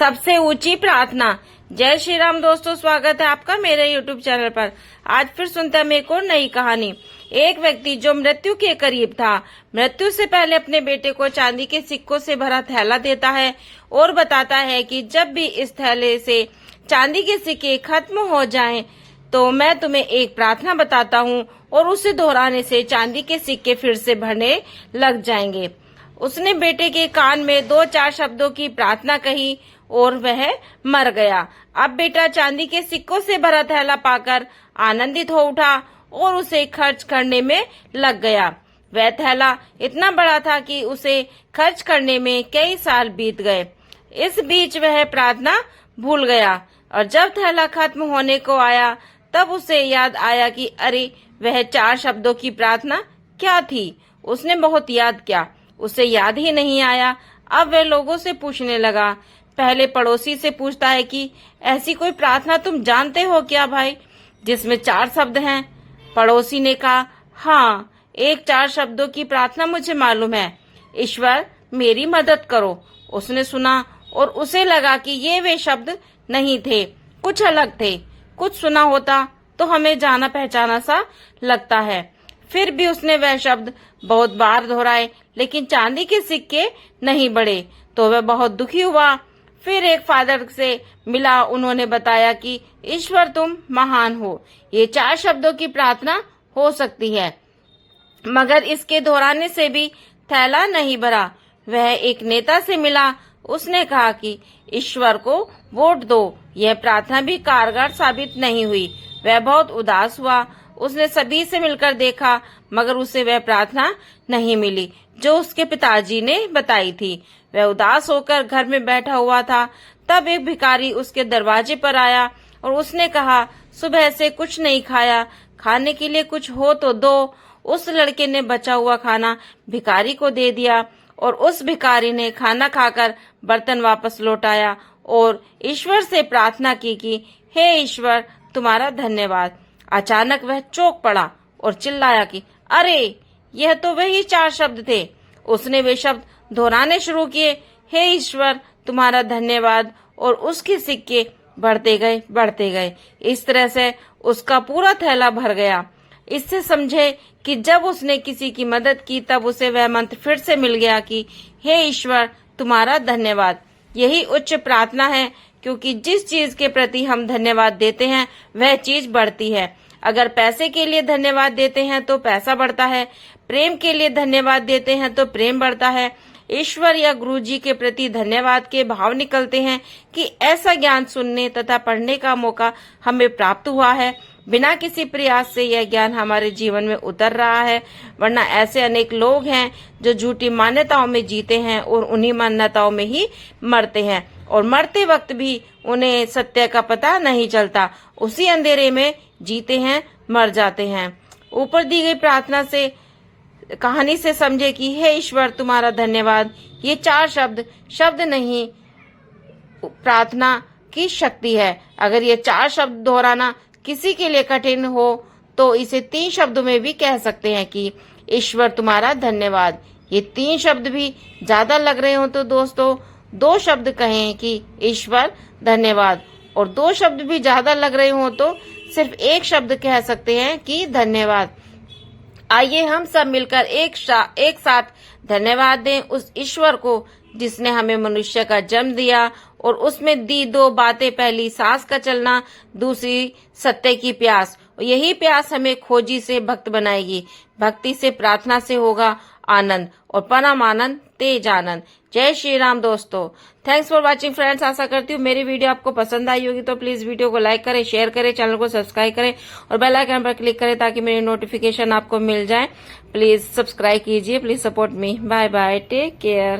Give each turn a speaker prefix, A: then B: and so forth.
A: सबसे ऊंची प्रार्थना। जय श्री राम दोस्तों, स्वागत है आपका मेरे यूट्यूब चैनल पर। आज फिर सुनते हैं एक और नई कहानी। एक व्यक्ति जो मृत्यु के करीब था, मृत्यु से पहले अपने बेटे को चांदी के सिक्कों से भरा थैला देता है और बताता है कि जब भी इस थैले से चांदी के सिक्के खत्म हो जाएं, तो मैं तुम्हें एक प्रार्थना बताता हूँ और उसे दोहराने से चांदी के सिक्के फिर से भरने लग जाएंगे। उसने बेटे के कान में 2-4 शब्दों की प्रार्थना कही और वह मर गया। अब बेटा चांदी के सिक्कों से भरा थैला पाकर आनंदित हो उठा और उसे खर्च करने में लग गया। वह थैला इतना बड़ा था कि उसे खर्च करने में कई साल बीत गए। इस बीच वह प्रार्थना भूल गया और जब थैला खत्म होने को आया तब उसे याद आया कि अरे, वह 4 शब्दों की प्रार्थना क्या थी। उसने बहुत याद किया, उसे याद ही नहीं आया। अब वह लोगों से पूछने लगा। पहले पड़ोसी से पूछता है कि ऐसी कोई प्रार्थना तुम जानते हो क्या भाई, जिसमें 4 शब्द हैं। पड़ोसी ने कहा, हाँ, एक 4 शब्दों की प्रार्थना मुझे मालूम है। ईश्वर मेरी मदद करो। उसने सुना और उसे लगा कि ये वे शब्द नहीं थे, कुछ अलग थे। कुछ सुना होता तो हमें जाना पहचाना सा लगता है। फिर भी उसने वह शब्द बहुत बार दोहराए, लेकिन चांदी के सिक्के नहीं बढ़े तो वह बहुत दुखी हुआ। फिर एक फादर से मिला, उन्होंने बताया कि ईश्वर तुम महान हो, ये 4 शब्दों की प्रार्थना हो सकती है, मगर इसके दोहराने से भी थैला नहीं भरा। वह एक नेता से मिला, उसने कहा कि ईश्वर को वोट दो, यह प्रार्थना भी कारगर साबित नहीं हुई। वह बहुत उदास हुआ। उसने सभी से मिलकर देखा, मगर उसे वह प्रार्थना नहीं मिली जो उसके पिताजी ने बताई थी। वह उदास होकर घर में बैठा हुआ था। तब एक भिखारी उसके दरवाजे पर आया और उसने कहा, सुबह से कुछ नहीं खाया, खाने के लिए कुछ हो तो दो। उस लड़के ने बचा हुआ खाना भिखारी को दे दिया और उस भिखारी ने खाना खाकर बर्तन वापस लौटाया और ईश्वर से प्रार्थना की कि हे ईश्वर, तुम्हारा धन्यवाद। अचानक वह चौंक पड़ा और चिल्लाया कि अरे, यह तो वही 4 शब्द थे। उसने वे शब्द दोहराने शुरू किए, हे ईश्वर तुम्हारा धन्यवाद, और उसके सिक्के बढ़ते गए। इस तरह से उसका पूरा थैला भर गया। इससे समझे कि जब उसने किसी की मदद की तब उसे वह मंत्र फिर से मिल गया कि हे ईश्वर तुम्हारा धन्यवाद। यही उच्च प्रार्थना है, क्योंकि जिस चीज के प्रति हम धन्यवाद देते हैं वह चीज बढ़ती है। अगर पैसे के लिए धन्यवाद देते हैं तो पैसा बढ़ता है, प्रेम के लिए धन्यवाद देते हैं तो प्रेम बढ़ता है। ईश्वर या गुरु जी के प्रति धन्यवाद के भाव निकलते हैं कि ऐसा ज्ञान सुनने तथा पढ़ने का मौका हमें प्राप्त हुआ है। बिना किसी प्रयास से यह ज्ञान हमारे जीवन में उतर रहा है, वरना ऐसे अनेक लोग हैं जो झूठी मान्यताओं में जीते हैं और उन्हीं मान्यताओं में ही मरते हैं, और मरते वक्त भी उन्हें सत्य का पता नहीं चलता। उसी अंधेरे में जीते हैं, मर जाते हैं। ऊपर दी गई प्रार्थना से कहानी से समझे कि हे ईश्वर तुम्हारा धन्यवाद, ये 4 शब्द नहीं, प्रार्थना की शक्ति है। अगर ये 4 शब्द दोहराना किसी के लिए कठिन हो तो इसे 3 शब्दों में भी कह सकते हैं कि ईश्वर तुम्हारा धन्यवाद। ये 3 शब्द भी ज्यादा लग रहे हो तो दोस्तों 2 शब्द कहें कि ईश्वर धन्यवाद, और 2 शब्द भी ज्यादा लग रहे हो तो सिर्फ 1 शब्द कह सकते हैं कि धन्यवाद। आइए हम सब मिलकर एक साथ धन्यवाद दें उस ईश्वर को जिसने हमें मनुष्य का जन्म दिया और उसमें दी 2 बातें, पहली सांस का चलना, दूसरी सत्य की प्यास। यही प्यास हमें खोजी से भक्त बनाएगी। भक्ति से, प्रार्थना से होगा आनंद, और परम आनंद तेज आनंद। जय श्री राम दोस्तों। Thanks for watching friends. आशा करती हूँ मेरी वीडियो आपको पसंद आई होगी, तो प्लीज वीडियो को लाइक करें, शेयर करें, चैनल को सब्सक्राइब करें और बेल आइकन पर क्लिक करें ताकि मेरी नोटिफिकेशन आपको मिल जाए। प्लीज सब्सक्राइब कीजिए, please support me. Bye bye, take care.